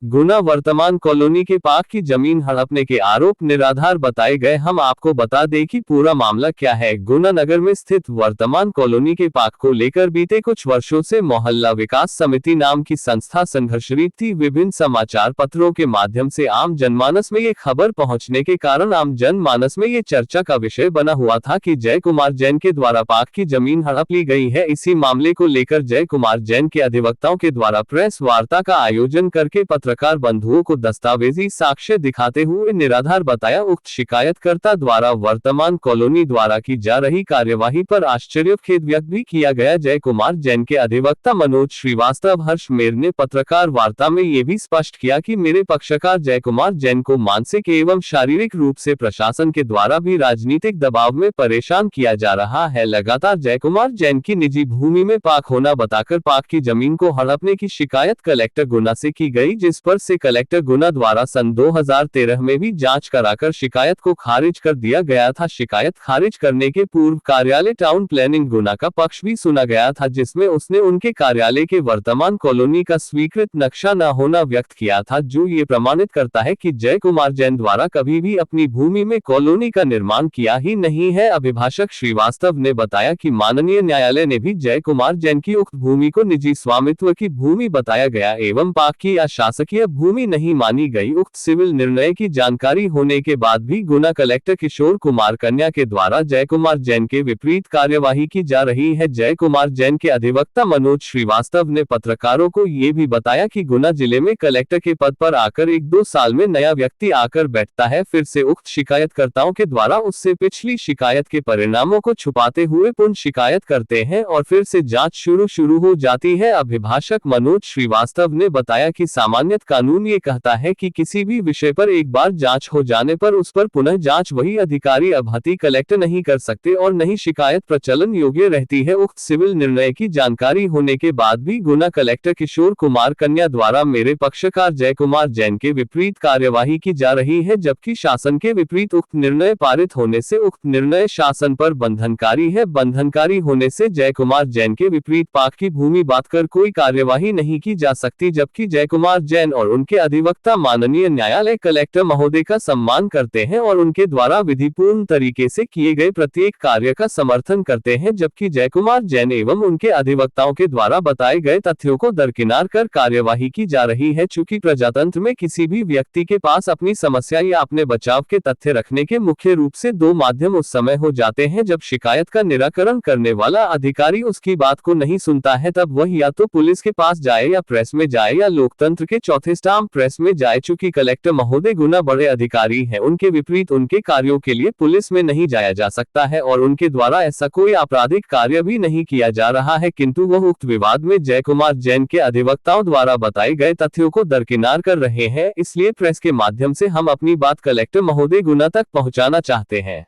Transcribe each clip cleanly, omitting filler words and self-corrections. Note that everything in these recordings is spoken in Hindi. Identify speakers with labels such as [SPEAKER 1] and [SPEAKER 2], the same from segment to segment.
[SPEAKER 1] गुना वर्तमान कॉलोनी के पाक की जमीन हड़पने के आरोप निराधार बताए गए। हम आपको बता दें कि पूरा मामला क्या है। गुना नगर में स्थित वर्तमान कॉलोनी के पाक को लेकर बीते कुछ वर्षों से मोहल्ला विकास समिति नाम की संस्था संघर्षरत थी। विभिन्न समाचार पत्रों के माध्यम से आम जनमानस में ये खबर पहुंचने के कारण आम जनमानस में ये चर्चा का विषय बना हुआ था कि जय कुमार जैन के द्वारा पाक की जमीन हड़प ली गई है। इसी मामले को लेकर जय कुमार जैन के अधिवक्ताओं के द्वारा प्रेस वार्ता का आयोजन करके पत्रकार बंधुओं को दस्तावेजी साक्ष्य दिखाते हुए निराधार बताया। उक्त शिकायतकर्ता द्वारा वर्तमान कॉलोनी द्वारा की जा रही कार्यवाही पर आश्चर्य खेद व्यक्त भी किया गया। जय कुमार जैन के अधिवक्ता मनोज श्रीवास्तव हर्ष मेर ने पत्रकार वार्ता में ये भी स्पष्ट किया कि मेरे पक्षकार जय कुमार जैन को मानसिक एवं शारीरिक रूप से प्रशासन के द्वारा भी राजनीतिक दबाव में परेशान किया जा रहा है। लगातार जय कुमार जैन की निजी भूमि में पाक होना बताकर पाक की जमीन को हड़पने की शिकायत कलेक्टर गुना से की गई, जिस पर से कलेक्टर गुना द्वारा सन 2013 में भी जांच कराकर शिकायत को खारिज कर दिया गया था। शिकायत खारिज करने के पूर्व कार्यालय टाउन प्लानिंग गुना का पक्ष भी सुना गया था, जिसमें उसने उनके कार्यालय के वर्तमान कॉलोनी का स्वीकृत नक्शा न होना व्यक्त किया था, जो ये प्रमाणित करता है कि जय कुमार जैन द्वारा कभी भी अपनी भूमि में कॉलोनी का निर्माण किया ही नहीं है। अभिभाषक श्रीवास्तव ने बताया कि माननीय न्यायालय ने भी जय कुमार जैन की उक्त भूमि को निजी स्वामित्व की भूमि बताया गया एवं पाक की अशासकीय भूमि नहीं मानी गई। उक्त सिविल निर्णय की जानकारी होने के बाद भी गुना कलेक्टर किशोर कुमार कन्या के द्वारा जय कुमार जैन के विपरीत कार्यवाही की जा रही है। जय कुमार जैन के अधिवक्ता मनोज श्रीवास्तव ने पत्रकारों को ये भी बताया कि गुना जिले में कलेक्टर के पद पर आकर 1-2 साल में नया व्यक्ति आकर बैठता है, फिर से उक्त शिकायतकर्ताओं के द्वारा उससे पिछली शिकायत के परिणामों को छुपाते हुए पुनः शिकायत करते हैं और फिर से जांच शुरू हो जाती है। अभिभाषक मनोज श्रीवास्तव ने बताया कि सामान्यतः कानून ये कहता है कि किसी भी विषय पर एक बार जांच हो जाने पर उस पर पुनः जांच वही अधिकारी अभति कलेक्टर नहीं कर सकते और नहीं शिकायत प्रचलन योग्य रहती है। उक्त सिविल निर्णय की जानकारी होने के बाद भी गुना कलेक्टर किशोर कुमार कन्या द्वारा मेरे पक्षकार जय कुमार जैन के विपरीत कार्यवाही की जा रही है, जबकि शासन के विपरीत उक्त निर्णय पारित होने से उक्त निर्णय शासन पर बंधनकारी है। बंधनकारी होने से जय कुमार जैन के विपरीत पाक की भूमि बांट कर कोई कार्यवाही नहीं की जा सकती, जबकि जय कुमार जैन और उनके अधिवक्ता माननीय न्यायालय कलेक्टर महोदय का सम्मान करते हैं और उनके द्वारा विधिपूर्ण तरीके से किए गए प्रत्येक कार्य का समर्थन करते हैं, जबकि जय कुमार जैन एवं उनके अधिवक्ताओं के द्वारा बताए गए तथ्यों को दरकिनार कर कार्यवाही की जा रही है। चूंकि प्रजातंत्र में किसी भी व्यक्ति के पास अपनी समस्या या अपने बचाव के तथ्य रखने के मुख्य रूप से 2 माध्यम उस समय हो जाते हैं जब शिकायत का निराकरण करने वाला अधिकारी उसकी बात को नहीं सुनता है, तब वह या तो पुलिस के पास जाए या प्रेस में जाए या लोकतंत्र के चौथे स्टाम्प प्रेस में जाए। चूंकि कलेक्टर महोदय गुना बड़े अधिकारी हैं, उनके विपरीत उनके कार्यों के लिए पुलिस में नहीं जाया जा सकता है और उनके द्वारा ऐसा कोई आपराधिक कार्य भी नहीं किया जा रहा है, किंतु वह उक्त विवाद में जय कुमार जैन के अधिवक्ताओं द्वारा बताए गए तथ्यों को दरकिनार कर रहे हैं। इसलिए प्रेस के माध्यम से हम अपनी बात कलेक्टर महोदय गुना तक पहुंचाना चाहते हैं।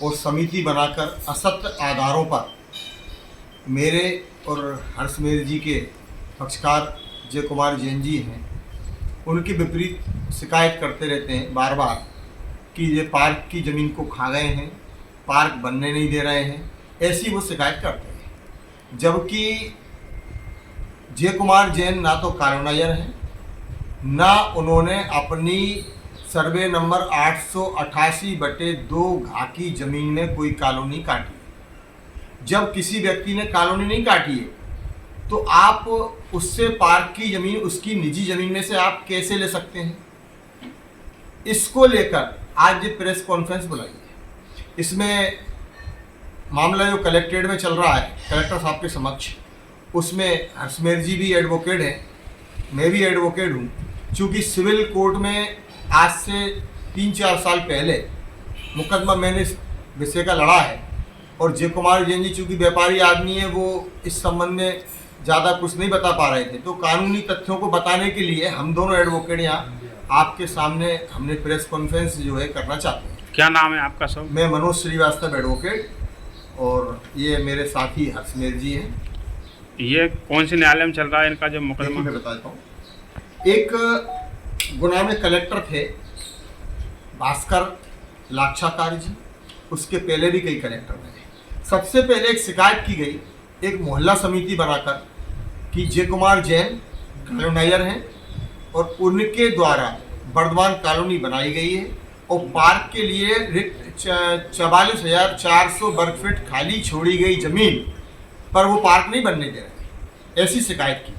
[SPEAKER 2] और समिति बनाकर असत्य आधारों पर मेरे और हर्षमेर जी के पक्षकार जय कुमार जैन जी हैं, उनके विपरीत शिकायत करते रहते हैं बार बार कि ये पार्क की ज़मीन को खा गए हैं, पार्क बनने नहीं दे रहे हैं, ऐसी वो शिकायत करते हैं। जबकि जय कुमार जैन ना तो कॉलोनायर हैं, ना उन्होंने अपनी सर्वे नंबर 888/2 घा की ज़मीन में कोई कॉलोनी काटी। जब किसी व्यक्ति ने कॉलोनी नहीं काटी है तो आप उससे पार्क की ज़मीन, उसकी निजी ज़मीन में से आप कैसे ले सकते हैं? इसको लेकर आज ये प्रेस कॉन्फ्रेंस बुलाई है। इसमें मामला जो कलेक्ट्रेट में चल रहा है कलेक्टर साहब के समक्ष, उसमें हर्षमेर जी भी एडवोकेट हैं, मैं भी एडवोकेट हूँ। चूँकि सिविल कोर्ट में आज से 3-4 साल पहले मुकदमा मैंने इस विषय का लड़ा है और जय कुमार जैन जी चूँकि व्यापारी आदमी है, वो इस संबंध में ज़्यादा कुछ नहीं बता पा रहे थे, तो कानूनी तथ्यों को बताने के लिए हम दोनों एडवोकेट यहाँ आपके सामने हमने प्रेस कॉन्फ्रेंस जो है करना चाहते हैं।
[SPEAKER 3] क्या नाम है आपका सब?
[SPEAKER 2] मैं मनोज श्रीवास्तव एडवोकेट और ये मेरे साथी हर्षमेर जी हैं।
[SPEAKER 3] ये कौन से न्यायालय में चल रहा है इनका जो मुकदमा?
[SPEAKER 2] मैं बताता हूँ। एक गुना में कलेक्टर थे भास्कर लाक्षाकार जी, उसके पहले भी कई कलेक्टर बने। सबसे पहले एक शिकायत की गई एक मोहल्ला समिति बनाकर कि जय कुमार जैन कॉलोनायर हैं और उनके द्वारा वर्धमान कॉलोनी बनाई गई है और पार्क के लिए 44,400 वर्ग फीट खाली छोड़ी गई जमीन पर वो पार्क नहीं बनने दे रहे, ऐसी शिकायत की।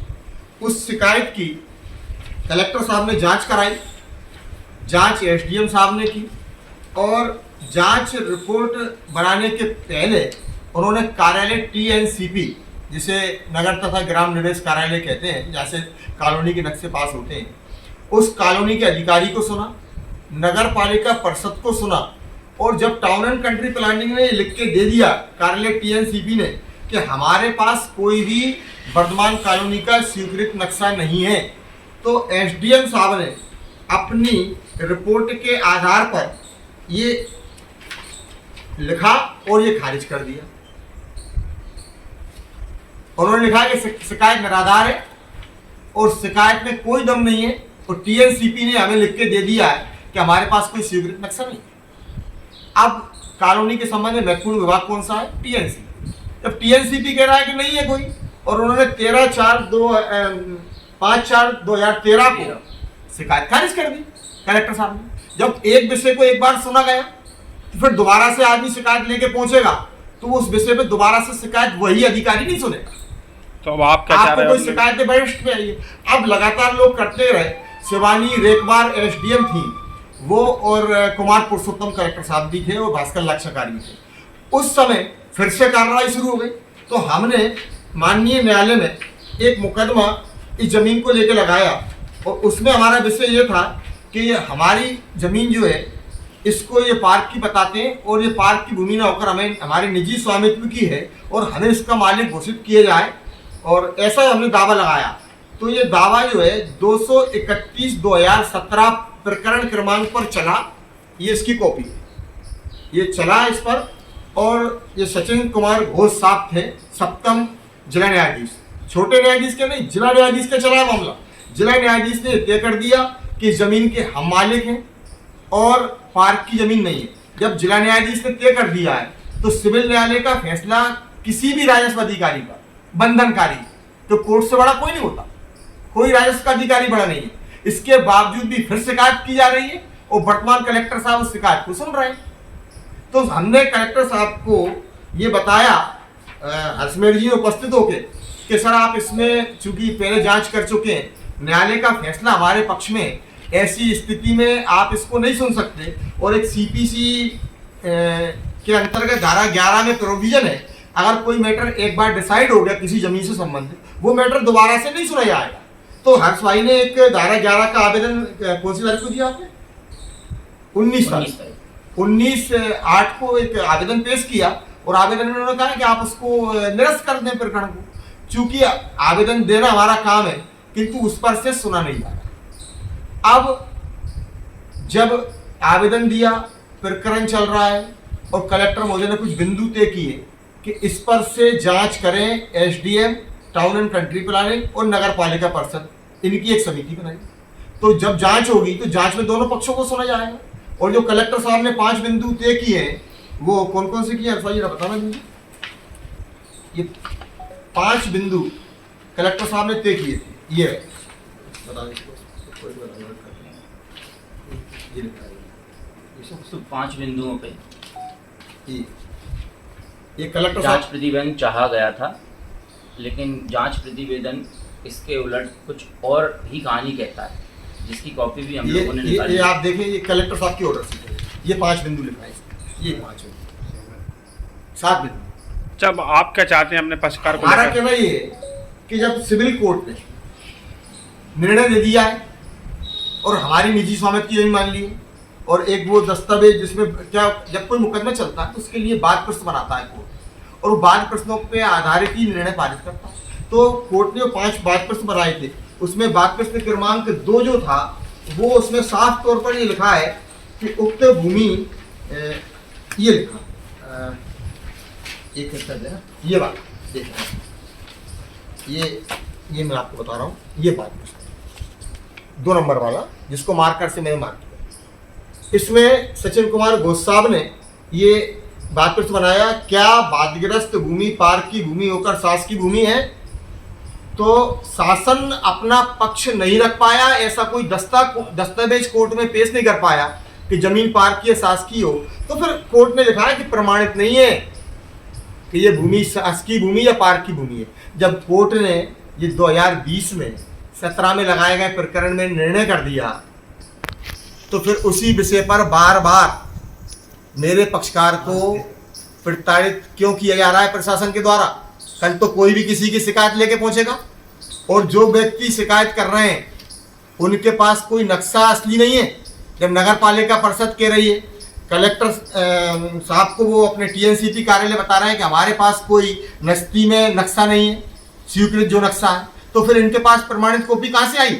[SPEAKER 2] उस शिकायत की कलेक्टर साहब ने जांच कराई, जांच एसडीएम साहब ने की और जांच रिपोर्ट बनाने के पहले उन्होंने कार्यालय टीएनसीपी, जिसे नगर तथा ग्राम निवेश कार्यालय कहते हैं, जहाँ से कॉलोनी के नक्शे पास होते हैं, उस कॉलोनी के अधिकारी को सुना, नगर पालिका परिषद को सुना और जब टाउन एंड कंट्री प्लानिंग ने लिख के दे दिया कार्यालय टीएनसीपी ने कि हमारे पास कोई भी वर्धमान कॉलोनी का स्वीकृत नक्शा नहीं है, तो एसडीएम साहब ने अपनी रिपोर्ट के आधार पर ये लिखा और ये खारिज कर दिया। उन्होंने लिखा कि शिकायत निराधार है और शिकायत में कोई दम नहीं है और टीएनसीपी ने हमें लिख के दे दिया है कि हमारे पास कोई स्वीकृत नक्शा नहीं है। अब कॉलोनी के संबंध में महत्वपूर्ण विभाग कौन सा है? टीएनसीपी। जब टीएनसीपी कह रहा है कि नहीं है कोई और उन्होंने 5/4/2013 को शिकायत खारिज कर दी कलेक्टर साहब ने। जब एक विषय को एक बार सुना गया तो फिर दोबारा से आदमी शिकायत लेके पहुंचेगा तो उस विषय पे दोबारा से शिकायत वही अधिकारी नहीं सुनेगा।
[SPEAKER 3] तो अब आप क्या चाह रहे
[SPEAKER 2] आपको
[SPEAKER 3] हो?
[SPEAKER 2] कोई शिकायत वरिष्ठ पे आई है, अब लगातार लोग करते रहे। शिवानी रेकबार एसडीएम थी वो और कुमार पुरुषोत्तम कलेक्टर साहब भी थे और भास्कर लाक्षाकारी भी थे। उस समय फिर से कार्रवाई शुरू हो गई तो हमने माननीय न्यायालय में एक मुकदमा इस जमीन को लेकर लगाया और उसमें हमारा विषय ये था कि ये हमारी जमीन जो है इसको ये पार्क की बताते हैं और ये पार्क की भूमि ना होकर हमें हमारे निजी स्वामित्व की है और हमें इसका मालिक घोषित किया जाए और ऐसा हमने दावा लगाया। तो ये दावा जो है 231/2017 प्रकरण क्रमांक पर चला, ये इसकी कॉपी है, ये चला इस पर और ये सचिन कुमार घोष साहब थे सप्तम जिला न्यायाधीश, छोटे न्यायाधीश के नहीं, जिला न्यायाधीश का चला मामला। जिला न्यायाधीश ने तय कर दिया कि जमीन के हम मालिक हैं और पार्क की जमीन नहीं है। जब जिला न्यायाधीश ने तय कर दिया है तो सिविल न्यायालय का फैसला किसी भी राजस्व अधिकारी पर बंधनकारी, तो कोर्ट से बड़ा कोई नहीं होता, कोई राजस्व का अधिकारी बड़ा नहीं है। इसके बावजूद भी फिर शिकायत की जा रही है और वर्तमान कलेक्टर साहब उस शिकायत को सुन रहे हैं। तो हमने कलेक्टर साहब को ये बताया हर्षमेर जी उपस्थित होकर कि सर आप इसमें चूंकि पहले जांच कर चुके हैं, न्यायालय का फैसला हमारे पक्ष में, ऐसी स्थिति में आप इसको नहीं सुन सकते और एक सीपीसी के अंतर्गत धारा 11 में प्रोविजन है, अगर कोई मैटर एक बार डिसाइड हो गया किसी जमीन से संबंधित, वो मैटर दोबारा से नहीं सुना जाएगा। तो हर्ष भाई ने एक धारा 11 का आवेदन कौन सी तारीख को दिया आपने? 19/8 को एक आवेदन पेश किया और आवेदन में उन्होंने कहा कि आप उसको निरस्त कर दें प्रकरण को, चूंकि आवेदन देना हमारा काम है किंतु उस पर से सुना नहीं जा रहा। अब जब आवेदन दिया, प्रकरण चल रहा है और कलेक्टर महोदय ने कुछ बिंदु तय किए कि इस पर से जांच करें SDM, town and country planning और नगर पालिका परिषद, इनकी एक समिति बनाई। तो जब जांच होगी तो जांच में दोनों पक्षों को सुना जाएगा और जो कलेक्टर साहब ने 5 बिंदु तय किए हैं वो कौन कौन से किए बताना दीजिए। ये 5 बिंदु कलेक्टर साहब ने तय किए थे, ये बता दीजिए।
[SPEAKER 4] 5 बिंदुओं पे
[SPEAKER 2] ये कलेक्टर
[SPEAKER 4] जांच प्रतिवेदन चाहा गया था, लेकिन जांच प्रतिवेदन इसके उलट कुछ और ही कहानी कहता है, जिसकी कॉपी भी हम लोगों ने निकाली।
[SPEAKER 2] ये आप देखें, ये कलेक्टर साहब की ऑर्डर से ये 5 बिंदु लिखा है, ये 5 7 बिंदु।
[SPEAKER 3] जब आप क्या चाहते हैं अपने पक्षकार को?
[SPEAKER 2] हमारा कहना ये है कि जब सिविल कोर्ट ने निर्णय दे दिया है और हमारी निजी स्वामित्व की जमीन मान ली है और एक वो दस्तावेज जिसमें क्या, जब कोई मुकदमा चलता है तो उसके लिए वाद प्रश्न बनाता है कोर्ट और वाद प्रश्नों पे आधारित ही निर्णय पारित करता है। तो कोर्ट ने 5 वाद प्रश्न बनाए थे, उसमें वाद प्रश्न क्रमांक 2 जो था वो उसमें साफ तौर पर ये लिखा है कि उक्त भूमि ये लिखा एक ये बात देखना, ये मैं आपको बता रहा हूँ, ये बात 2 नंबर वाला जिसको मार्कर से मैंने मार्क किया, इसमें सचिन कुमार घोष साहब ने ये बात प्रश्न बनाया, क्या बादग्रस्त भूमि पार्क की भूमि होकर शासकीय भूमि है? तो शासन अपना पक्ष नहीं रख पाया, ऐसा कोई दस्तावेज कोर्ट में पेश नहीं कर पाया कि जमीन पार्क की शासकीय हो, तो फिर कोर्ट ने लिखा है कि प्रमाणित नहीं है कि ये भूमि शासकीय भूमि या पार्क की भूमि है। जब कोर्ट ने ये 2020 में 17 में लगाए गए प्रकरण में निर्णय कर दिया, तो फिर उसी विषय पर बार बार मेरे पक्षकार को प्रताड़ित क्यों किया जा रहा है प्रशासन के द्वारा। कल तो कोई भी किसी की शिकायत लेके पहुंचेगा, और जो व्यक्ति शिकायत कर रहे हैं उनके पास कोई नक्शा असली नहीं है। जब नगर पालिका परिषद कह रही है, कलेक्टर साहब को वो अपने टीएनसीपी कार्यालय बता रहे हैं कि हमारे पास कोई नस्ती में नक्शा नहीं है, स्वीकृत जो नक्शा है, तो फिर इनके पास प्रमाणित कॉपी कहाँ से आई?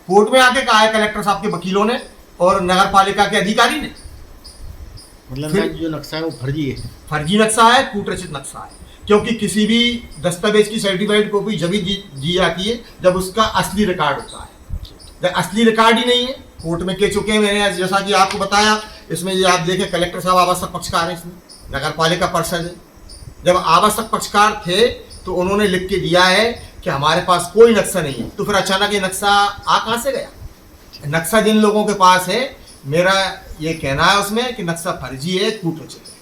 [SPEAKER 2] कोर्ट में आके कहा है कलेक्टर साहब के वकीलों ने और नगर पालिका के अधिकारी ने।
[SPEAKER 5] मतलब जो नक्शा है वो फर्जी है,
[SPEAKER 2] फर्जी नक्शा है, कूटरचित नक्शा है, क्योंकि किसी भी दस्तावेज की सर्टिफाइड कॉपी जब दी जाती है जब उसका असली रिकॉर्ड होता है। जब असली रिकॉर्ड ही नहीं है, कोर्ट में कह चुके हैं मैंने, जैसा कि आपको बताया, इसमें ये आप देखें कलेक्टर साहब आवश्यक पक्षकार है, इसमें नगर पालिका परिषद है। जब आवश्यक पक्षकार थे तो उन्होंने लिख के दिया है कि हमारे पास कोई नक्शा नहीं है, तो फिर अचानक ये नक्शा आ कहाँ से गया? नक्शा जिन लोगों के पास है, मेरा ये कहना है उसमें कि नक्शा फर्जी है, कूटरचित है,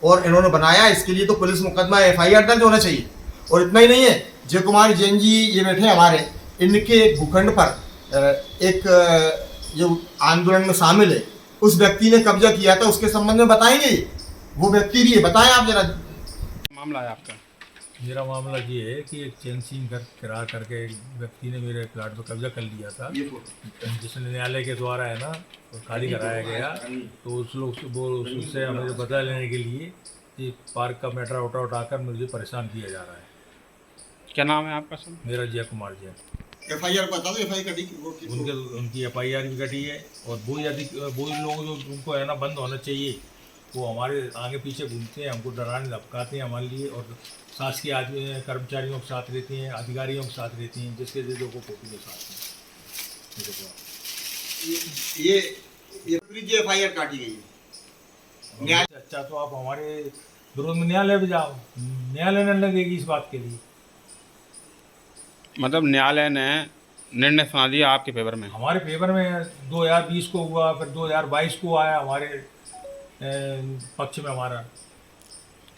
[SPEAKER 2] और इन्होंने बनाया, इसके लिए तो पुलिस मुकदमा FIR दर्ज होना चाहिए। और इतना ही नहीं है, जय कुमार जैन जी ये बैठे हमारे, इनके भूखंड पर एक जो आंदोलन में शामिल है उस व्यक्ति ने कब्जा किया था, उसके संबंध में बताएंगे वो व्यक्ति भी है, बताएं आप जरा।
[SPEAKER 3] मामला है आपका?
[SPEAKER 6] मेरा मामला ये है कि एक चैनसिंग घर किराया करके एक व्यक्ति ने मेरे प्लाट पर कब्जा कर लिया था, जिसने न्यायालय के द्वारा है ना तो खाली कराया गया। तो उस लोग से वो उससे मुझे बदला लेने के लिए कि पार्क का मैटर उठाकर मुझे परेशान किया जा रहा है।
[SPEAKER 3] क्या नाम है आपका सर?
[SPEAKER 6] मेरा जय कुमार जैन।
[SPEAKER 2] FIR बता दो, FIR कटी
[SPEAKER 6] उनकी FIR भी कटी है, और वो लोग जो उनको है ना बंद होना चाहिए, वो हमारे आगे पीछे घूमते हैं, हमको डराने धमकाते हैं हमारे लिए, और शासकीय आदमी कर्मचारियों के साथ रहती हैं, अधिकारियों के साथ रहती हैं, जिसके जो को फोटो के साथ
[SPEAKER 2] ये FIR काटी गई है।
[SPEAKER 6] अच्छा तो आप हमारे विरोध में न्यायालय भी जाओ, न्यायालय न लगेगी इस बात के लिए।
[SPEAKER 3] मतलब न्यायालय ने निर्णय सुना दिया आपके फेवर में?
[SPEAKER 6] हमारे फेवर में 2020 को हुआ, फिर 2022 को आया हमारे पक्ष में हमारा।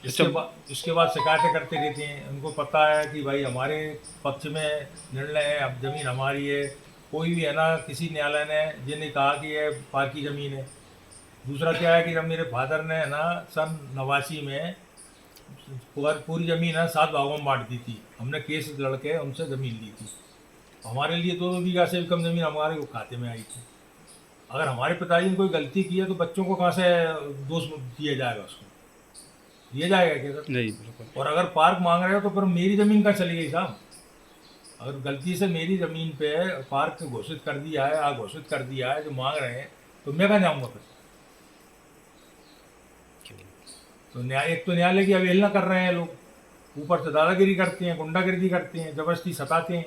[SPEAKER 6] इसके बाद शिकायतें करते रहते हैं, उनको पता है कि भाई हमारे पक्ष में निर्णय है, अब ज़मीन हमारी है। कोई भी है ना, किसी न्यायालय ने जिन्हें कहा कि ये पार्क की ज़मीन है। दूसरा क्या है कि जब मेरे फादर ने है ना सन 89 में पूरी ज़मीन है 7 भागों में बांट दी थी, हमने केस लड़के उनसे ज़मीन ली थी। हमारे लिए 2 बीघा से भी कम ज़मीन हमारे को खाते में आई थी। अगर हमारे पिताजी ने कोई गलती की है तो बच्चों को कहाँ से दोष दिया जाएगा? उसको दिया जाएगा क्या सर?
[SPEAKER 3] नहीं, बिल्कुल।
[SPEAKER 6] और अगर पार्क मांग रहे हो तो फिर मेरी ज़मीन कहाँ चली गई साहब? अगर गलती से मेरी ज़मीन पे पार्क घोषित कर दिया है, अघोषित कर दिया है, जो मांग रहे हैं, तो मैं कहाँ जाऊँगा फिर? तो एक तो न्यायालय की अवहेलना कर रहे हैं लोग, ऊपर से दादागिरी करते हैं, गुंडागिरी करते हैं, जबरदस्ती सताते हैं।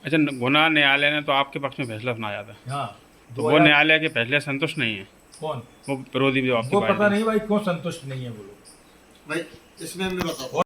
[SPEAKER 3] अच्छा, गुना न्यायालय ने तो आपके पक्ष में फैसला सुनाया था।
[SPEAKER 6] हाँ,
[SPEAKER 3] तो वो न्यायालय के फैसले संतुष्ट नहीं है?
[SPEAKER 6] कौन?
[SPEAKER 3] वो विरोधी जो आपके
[SPEAKER 6] वो पता नहीं भाई क्यों संतुष्ट नहीं है वो लोग
[SPEAKER 2] भाई, इसमें मैं बताता हूं।